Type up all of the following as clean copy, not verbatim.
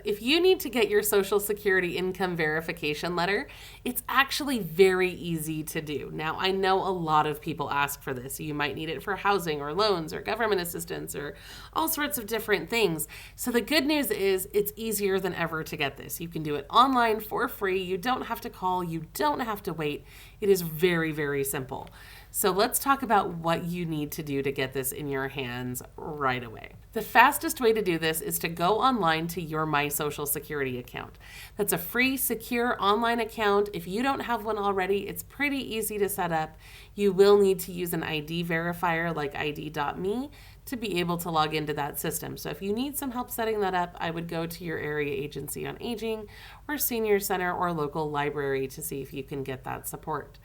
if you need to get your Social Security income verification letter, it's actually very easy to do. Now, I know a lot of people ask for this. You might need it for housing or loans or government assistance or all sorts of different things. So the good news is it's easier than ever to get this. You can do it online for free. You don't have to call. You don't have to wait. It is very, very simple. So let's talk about what you need to do to get this in your hands right away. The fastest way to do this is to go online to your My Social Security account. That's a free, secure online account. If you don't have one already, it's pretty easy to set up. You will need to use an ID verifier like ID.me to be able to log into that system. So if you need some help setting that up, I would go to your area agency on aging or senior center or local library to see if you can get that support.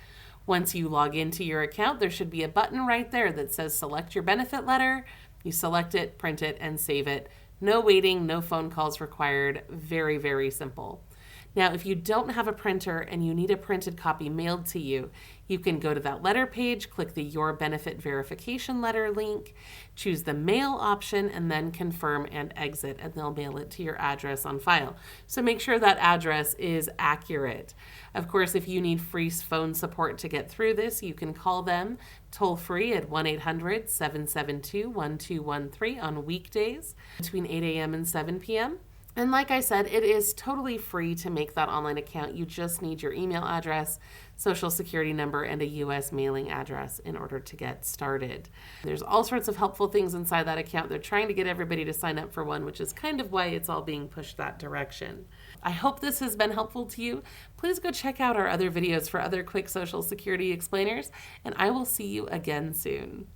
Once you log into your account, there should be a button right there that says select your benefit letter. You select it, print it, and save it. No waiting, no phone calls required. Very, very simple. Now, if you don't have a printer and you need a printed copy mailed to you, you can go to that letter page, click the Your Benefit Verification Letter link, choose the mail option, and then confirm and exit, and they'll mail it to your address on file. So make sure that address is accurate. Of course, if you need free phone support to get through this, you can call them toll free at 1-800-772-1213 on weekdays between 8 a.m. and 7 p.m. And like I said, it is totally free to make that online account. You just need your email address, social security number, and a U.S. mailing address in order to get started. There's all sorts of helpful things inside that account. They're trying to get everybody to sign up for one, which is kind of why it's all being pushed that direction. I hope this has been helpful to you. Please go check out our other videos for other quick Social Security explainers, and I will see you again soon.